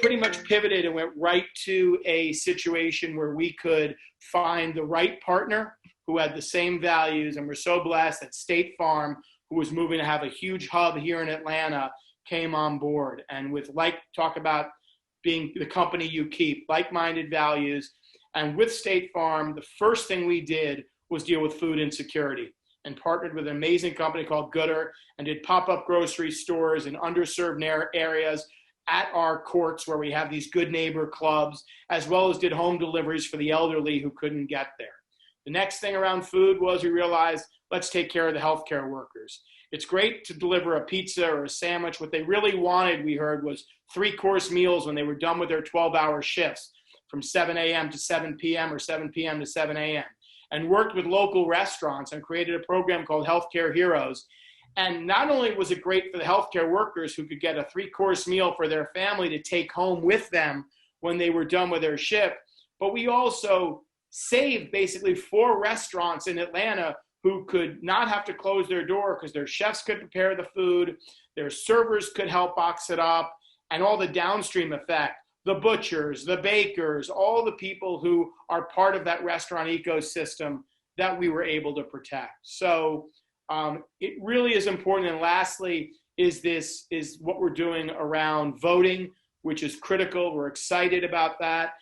pretty much pivoted and went right to a situation where we could find the right partner who had the same values, and we're so blessed that State Farm, who was moving to have a huge hub here in Atlanta, came on board. And with talk about being the company you keep, like-minded values. And with State Farm, the first thing we did was deal with food insecurity and partnered with an amazing company called Gooder and did pop-up grocery stores in underserved areas at our courts where we have these good neighbor clubs, as well as did home deliveries for the elderly who couldn't get there. The next thing around food was we realized, let's take care of the healthcare workers. It's great to deliver a pizza or a sandwich. What they really wanted, we heard, was 3-course meals when they were done with their 12-hour shifts from 7 a.m. to 7 p.m. or 7 p.m. to 7 a.m. and worked with local restaurants and created a program called Healthcare Heroes. And not only was it great for the healthcare workers who could get a 3-course meal for their family to take home with them when they were done with their shift. But we also saved basically 4 restaurants in Atlanta who could not have to close their door because their chefs could prepare the food, their servers could help box it up, and all the downstream effect, the butchers, the bakers, all the people who are part of that restaurant ecosystem that we were able to protect. So it really is important. And lastly, is what we're doing around voting, which is critical. We're excited about that.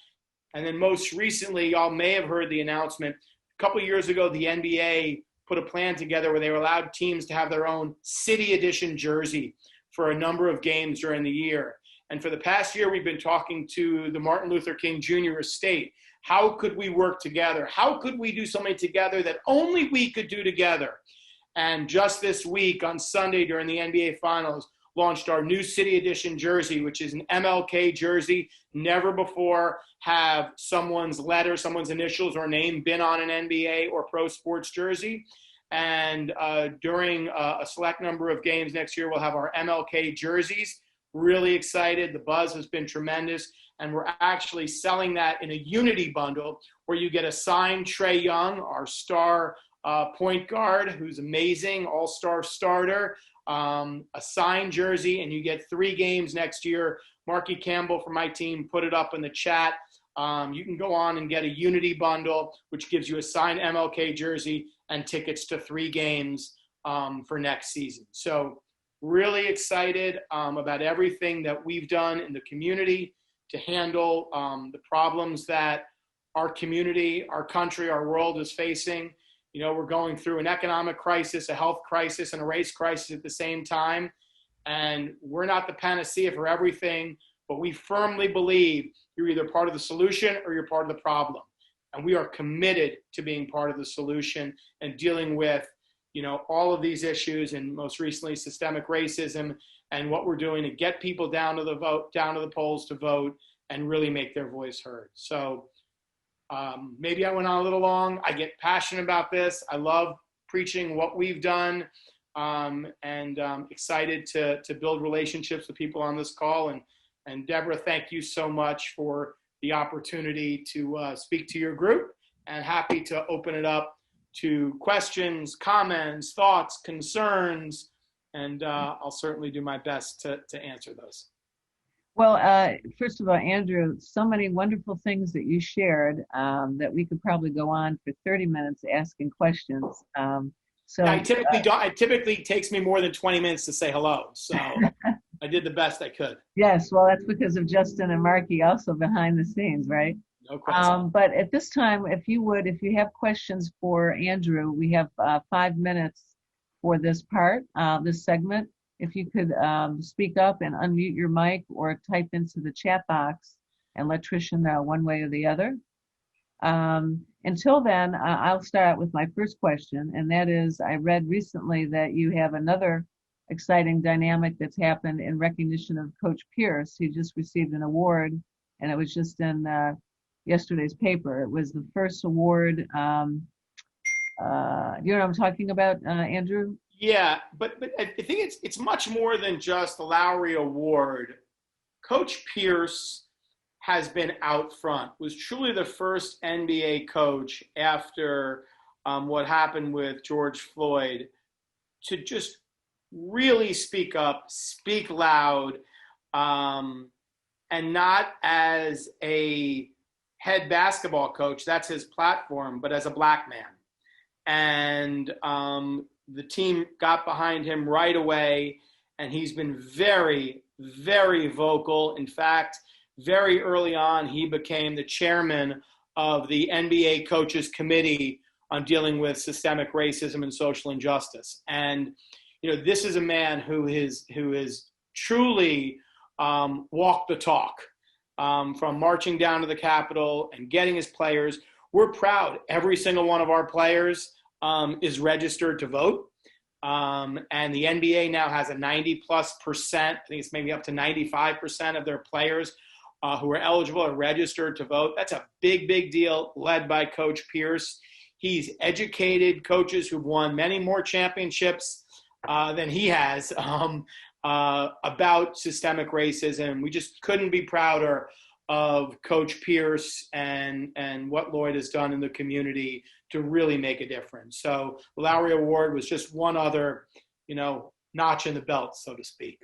And then most recently, y'all may have heard the announcement, a couple of years ago, the NBA put a plan together where they were allowed teams to have their own city edition jersey for a number of games during the year. And for the past year, we've been talking to the Martin Luther King Jr. estate. How could we work together? How could we do something together that only we could do together? And just this week on Sunday during the NBA Finals, launched our new City Edition jersey, which is an MLK jersey. Never before have someone's letter, someone's initials or name been on an NBA or pro sports jersey. And during a select number of games next year, we'll have our MLK jerseys. Really excited. The buzz has been tremendous. And we're actually selling that in a unity bundle where you get a signed Trae Young, our star point guard, who's amazing, all-star starter, a signed jersey, and you get 3 games next year. Marky Campbell from my team put it up in the chat. You can go on and get a unity bundle, which gives you a signed MLK jersey and tickets to 3 games for next season. So really excited about everything that we've done in the community to handle the problems that our community, our country, our world is facing. You know, we're going through an economic crisis, a health crisis, and a race crisis at the same time. And we're not the panacea for everything, but we firmly believe you're either part of the solution or you're part of the problem. And we are committed to being part of the solution and dealing with, you know, all of these issues, and most recently systemic racism, and what we're doing to get people down to the polls to vote and really make their voice heard. So maybe I went on a little long. I get passionate about this. I love preaching what we've done, and excited to build relationships with people on this call. And Deborah, thank you so much for the opportunity to speak to your group, and happy to open it up to questions, comments, thoughts, concerns, and I'll certainly do my best to answer those.
Well, first of all, Andrew, so many wonderful things that you shared that we could probably go on for 30 minutes asking questions. So
I typically don't. It typically takes me more than 20 minutes to say hello. So I did the best I could.
Yes, well, that's because of Justin and Marky also behind the scenes, right?
No question.
But at this time, if you have questions for Andrew, we have 5 minutes for this part, this segment. If you could speak up and unmute your mic or type into the chat box and let Tricia know one way or the other. Until then, I'll start out with my first question, and that is, I read recently that you have another exciting dynamic that's happened in recognition of Coach Pierce. He just received an award, and it was just in yesterday's paper. It was the first award. You know what I'm talking about, Andrew?
Yeah, but I think it's much more than just the Lowry Award. Coach Pierce has been out front, was truly the first NBA coach after what happened with George Floyd to just really speak up, speak loud, and not as a head basketball coach, that's his platform, but as a black man. And the team got behind him right away, and he's been very, very vocal. In fact, very early on, he became the chairman of the NBA Coaches Committee on dealing with systemic racism and social injustice. And, you know, this is a man who is truly walked the talk, from marching down to the Capitol and getting his players. We're proud. Every single one of our players is registered to vote. And the NBA now has a 90+%, I think it's maybe up to 95% of their players who are eligible are registered to vote. That's a big, big deal, led by Coach Pierce. He's educated coaches who've won many more championships than he has about systemic racism. We just couldn't be prouder of Coach Pierce and what Lloyd has done in the community to really make a difference. So the Lowry Award was just one other, notch in the belt, so to speak.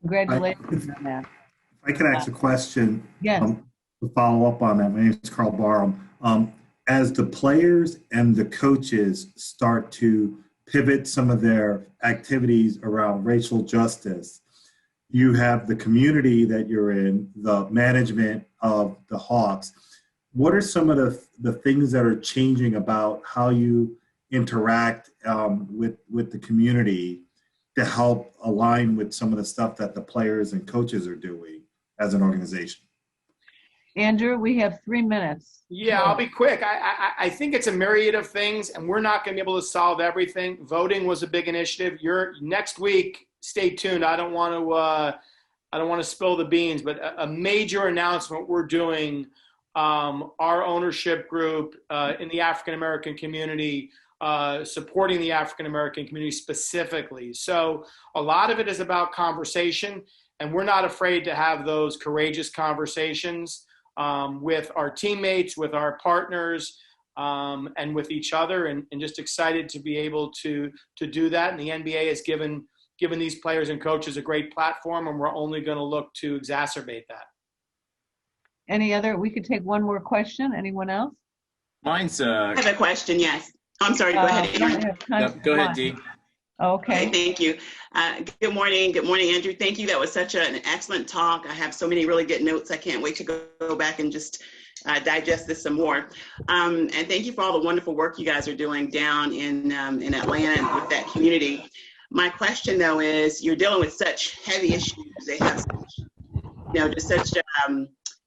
Congratulations on that.
If I could ask a question,
Yes.
To follow up on that. My name is Carl Barham. As the players and the coaches start to pivot some of their activities around racial justice, you have the community that you're in, the management of the Hawks. What are some of the things that are changing about how you interact with the community to help align with some of the stuff that the players and coaches are doing as an organization?
Andrew, we have 3 minutes.
Yeah, I'll be quick. I think it's a myriad of things, and we're not going to be able to solve everything. Voting was a big initiative. Next week, stay tuned. I don't want to spill the beans, but a major announcement we're doing. Our ownership group in the African American community, supporting the African American community specifically. So a lot of it is about conversation, and we're not afraid to have those courageous conversations with our teammates, with our partners, and with each other, and just excited to be able to do that. And the NBA has given these players and coaches a great platform, and we're only going to look to exacerbate that.
We could take one more question. Anyone else?
Mine's
I have a question, yes. I'm sorry, go ahead, Andrew.
Go ahead, Dee.
Okay.
Thank you. Good morning. Good morning, Andrew. Thank you. That was such an excellent talk. I have so many really good notes. I can't wait to go back and just digest this some more. And thank you for all the wonderful work you guys are doing down in Atlanta with that community. My question, though, is you're dealing with such heavy issues. They have such, just such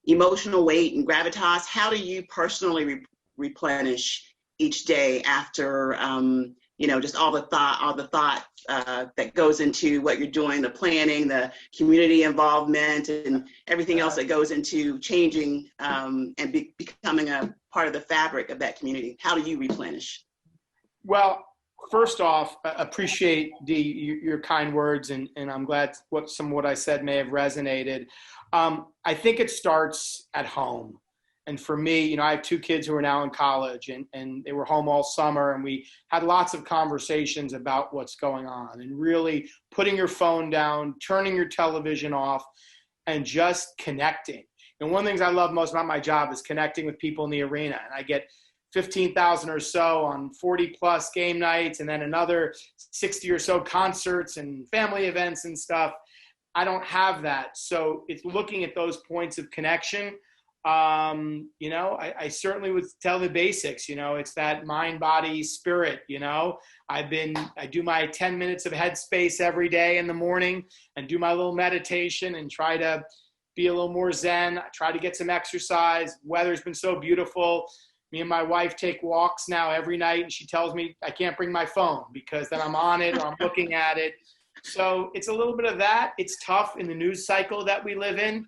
emotional weight and gravitas. How do you personally replenish each day after just all the thought that goes into what you're doing, the planning, the community involvement, and everything else that goes into changing and becoming a part of the fabric of that community? How do you replenish?
Well, first off, appreciate your kind words, and I'm glad some of what I said may have resonated. I think it starts at home. And for me, I have 2 kids who are now in college, and they were home all summer, and we had lots of conversations about what's going on, and really putting your phone down, turning your television off, and just connecting. And one of the things I love most about my job is connecting with people in the arena. And I get 15,000 or so on 40+ game nights, and then another 60 or so concerts and family events and stuff. I don't have that. So it's looking at those points of connection. I certainly would tell the basics, it's that mind, body, spirit, I do my 10 minutes of headspace every day in the morning and do my little meditation and try to be a little more zen. I try to get some exercise. Weather's been so beautiful. Me and my wife take walks now every night, and she tells me I can't bring my phone because then I'm on it or I'm looking at it. So it's a little bit of that. It's tough in the news cycle that we live in.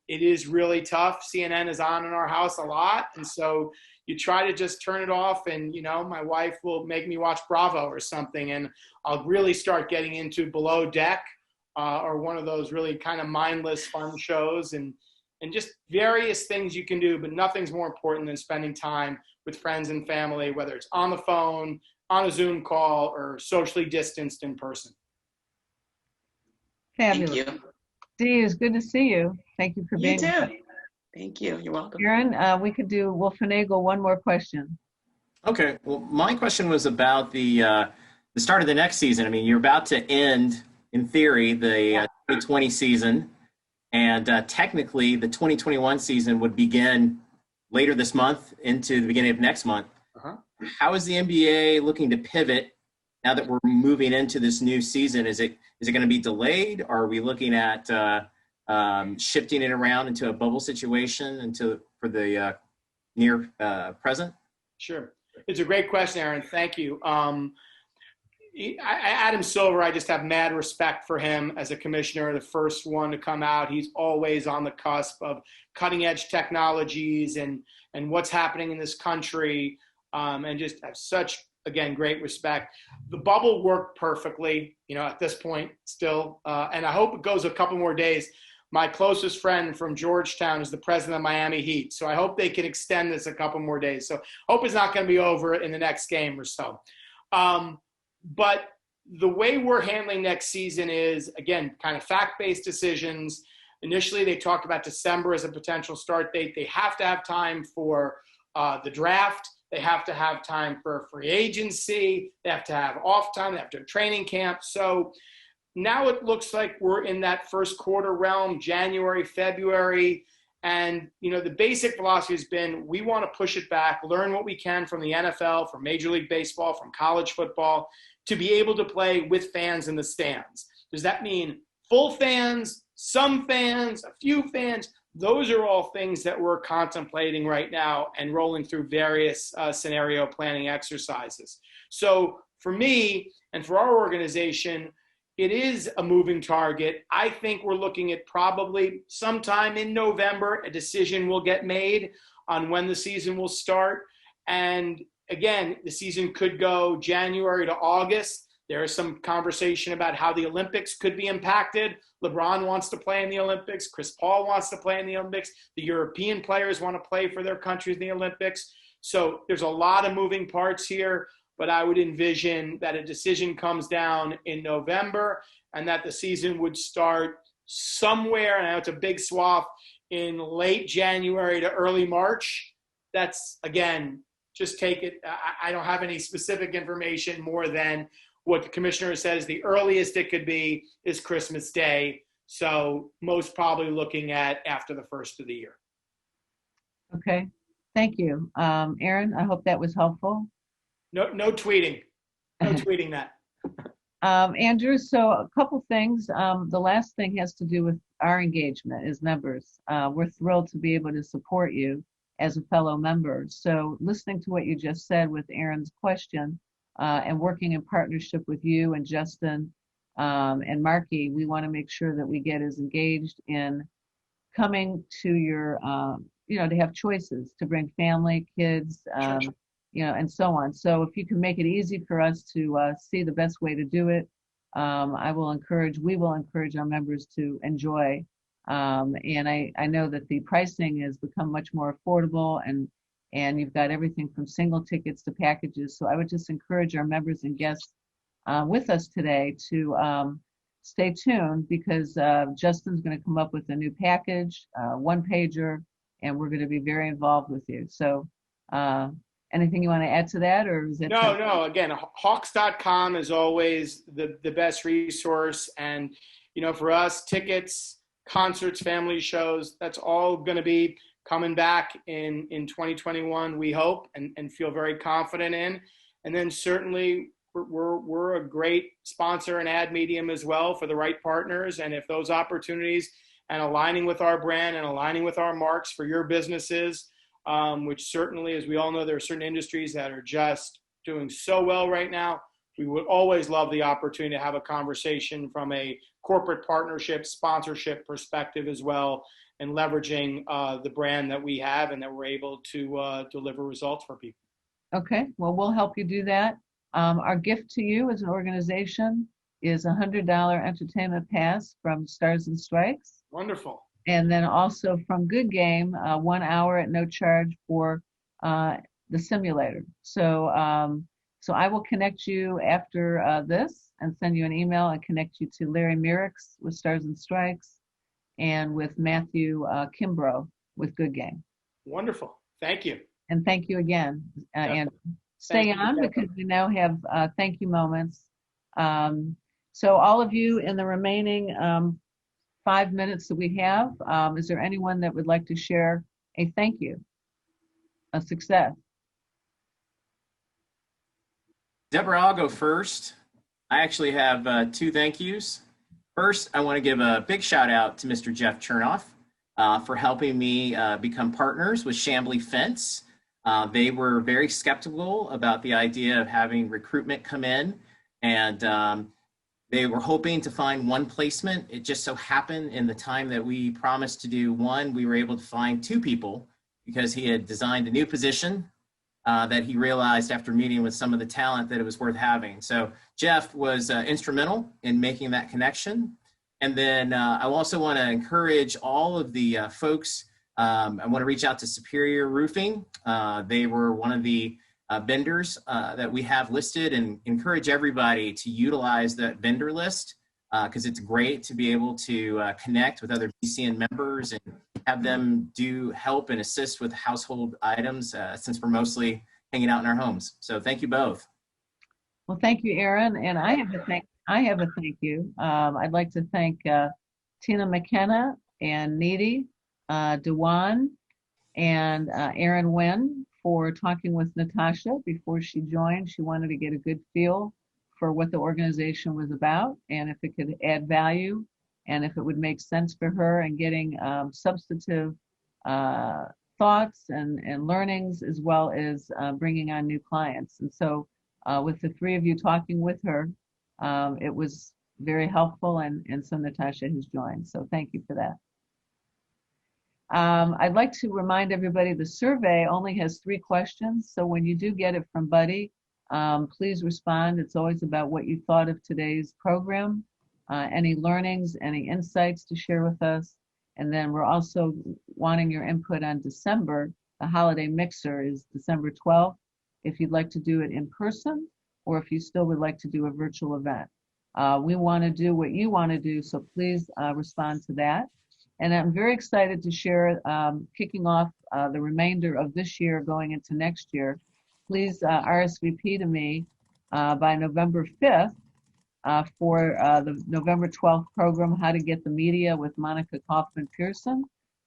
It is really tough. CNN is on in our house a lot. And so you try to just turn it off, and, my wife will make me watch Bravo or something, and I'll really start getting into Below Deck or one of those really kind of mindless fun shows, and just various things you can do, but nothing's more important than spending time with friends and family, whether it's on the phone, on a Zoom call, or socially distanced in person.
Fabulous.
Thank you.
Dee, it's good to see you. Thank you for being
here.
here.
You too. Thank you. You're welcome.
Aaron, we'll finagle one more question.
Okay. Well, my question was about the start of the next season. I mean, you're about to end, in theory, the 2020 season, and technically the 2021 season would begin later this month into the beginning of next month.
Uh-huh.
How is the NBA looking to pivot now that we're moving into this new season? Is it going to be delayed? Or are we looking at shifting it around into a bubble situation for the near present?
Sure. It's a great question, Aaron. Thank you. Adam Silver, I just have mad respect for him as a commissioner, the first one to come out. He's always on the cusp of cutting edge technologies and what's happening in this country, and just have such, again, great respect. The bubble worked perfectly, at this point still, and I hope it goes a couple more days. my closest friend from Georgetown is the president of Miami Heat. So I hope they can extend this a couple more days. So hope it's not going to be over in the next game or so. But the way we're handling next season is, again, kind of fact-based decisions. Initially, they talked about December as a potential start date. They have to have time for the draft. They have to have time for free agency. They have to have off time. They have to have training camp. So now it looks like we're in that first quarter realm, January, February. And, you know, the basic philosophy has been we want to push it back, learn what we can from the NFL, from Major League Baseball, from college football, to be able to play with fans in the stands. Does that mean full fans, some fans, a few fans? Those are all things that we're contemplating right now and rolling through various scenario planning exercises. So for me and for our organization, it is a moving target. I think we're looking at probably sometime in November, a decision will get made on when the season will start. And again, the season could go January to August. There is some conversation about how the Olympics could be impacted. LeBron wants to play in the Olympics. Chris Paul wants to play in the Olympics. The European players want to play for their countries in the Olympics. So there's a lot of moving parts here, but I would envision that a decision comes down in November and that the season would start somewhere, and I know it's a big swath, in late January to early March. That's, again, just take it. I don't have any specific information more than what the commissioner says. The earliest it could be is Christmas Day. So most probably looking at after the first of the year.
Okay, thank you. Aaron, I hope that was helpful.
No tweeting. No tweeting that.
Andrew, so a couple things. The last thing has to do with our engagement as members. We're thrilled to be able to support you as a fellow member. So listening to what you just said with Aaron's question, and working in partnership with you and Justin and Marky, we want to make sure that we get as engaged in coming to your, to have choices, to bring family, kids, and so on. So if you can make it easy for us to see the best way to do it, we will encourage our members to enjoy. And I know that the pricing has become much more affordable, and you've got everything from single tickets to packages. So I would just encourage our members and guests with us today to stay tuned, because Justin's going to come up with a new package, one pager, and we're going to be very involved with you. So anything you want to add to that, or is it?
No. Again, Hawks.com is always the best resource. And, for us, tickets, concerts, family shows, that's all going to be coming back in 2021, we hope, and feel very confident in. And then certainly we're a great sponsor and ad medium as well for the right partners. And if those opportunities and aligning with our brand and aligning with our marks for your businesses, which certainly, as we all know, there are certain industries that are just doing so well right now, we would always love the opportunity to have a conversation from a corporate partnership, sponsorship perspective as well, and leveraging the brand that we have and that we're able to deliver results for people.
Okay, well, we'll help you do that. Our gift to you as an organization is a $100 entertainment pass from Stars and Strikes.
Wonderful.
And then also from Good Game, 1 hour at no charge for the simulator. So I will connect you after this and send you an email and connect you to Larry Merrick's with Stars and Strikes and with Matthew Kimbrough with Good Game.
Wonderful. Thank you.
And thank you again. And stay on, because we now have thank you moments. So all of you in the remaining 5 minutes that we have, is there anyone that would like to share a thank you, a success?
Deborah, I'll go first. I actually have 2 thank yous. First, I want to give a big shout out to Mr. Jeff Chernoff for helping me become partners with Chambly Fence. They were very skeptical about the idea of having recruitment come in, and they were hoping to find one placement. It just so happened in the time that we promised to do one, we were able to find 2 people, because he had designed a new position that he realized after meeting with some of the talent that it was worth having. So Jeff was instrumental in making that connection. And then I also want to encourage all of the folks. I want to reach out to Superior Roofing. They were one of the vendors that we have listed, and encourage everybody to utilize that vendor list because it's great to be able to connect with other BCN members and have them do help and assist with household items since we're mostly hanging out in our homes. So thank you both.
Well, thank you, Aaron. And I have a thank you. I'd like to thank Tina McKenna and Needy, Dewan, and Aaron Nguyen for talking with Natasha before she joined. She wanted to get a good feel for what the organization was about and if it could add value and if it would make sense for her, and getting substantive thoughts and learnings, as well as bringing on new clients. And so with the three of you talking with her, it was very helpful, and so Natasha has joined. So thank you for that. I'd like to remind everybody the survey only has 3 questions. So when you do get it from Buddy, please respond. It's always about what you thought of today's program, any learnings, any insights to share with us. And then we're also wanting your input on December. The holiday mixer is December 12th. If you'd like to do it in person, or if you still would like to do a virtual event. We want to do what you want to do, so please respond to that. And I'm very excited to share, kicking off the remainder of this year going into next year. Please RSVP to me by November 5th for the November 12th program, How to Get the Media with Monica Kaufman-Pearson.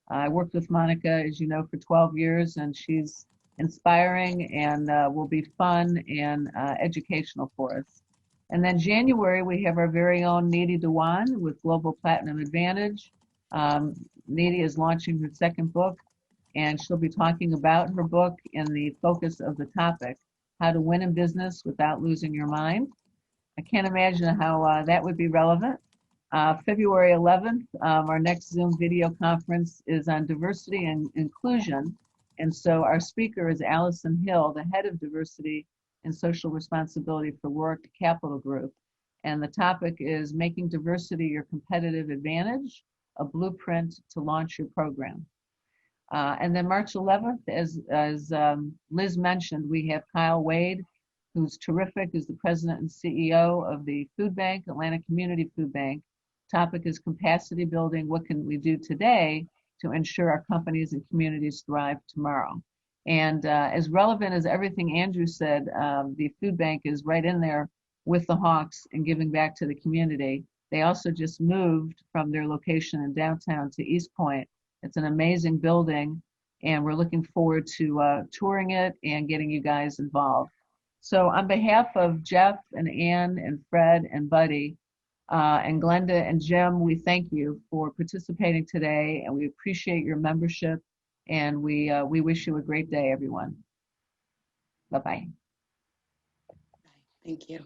I worked with Monica, as you know, for 12 years, and she's inspiring and will be fun and educational for us. And then January, we have our very own Needy Dewan with Global Platinum Advantage. Needy is launching her 2nd book, and she'll be talking about her book in the focus of the topic, How to Win in Business Without Losing Your Mind. I can't imagine how that would be relevant. February 11th, our next Zoom video conference is on diversity and inclusion. And so our speaker is Allison Hill, the head of diversity and social responsibility for Work Capital Group. And the topic is Making Diversity Your Competitive Advantage, a blueprint to launch your program. And then March 11th, as Liz mentioned, we have Kyle Wade, who's terrific, is the president and CEO of the Food Bank, Atlanta Community Food Bank. Topic is capacity building. What can we do today to ensure our companies and communities thrive tomorrow? And as relevant as everything Andrew said, the food bank is right in there with the Hawks and giving back to the community. They also just moved from their location in downtown to East Point. It's an amazing building, and we're looking forward to touring it and getting you guys involved. So on behalf of Jeff and Ann and Fred and Buddy, and Glenda and Jim, we thank you for participating today, and we appreciate your membership, and we wish you a great day, everyone. Bye-bye.
Thank you.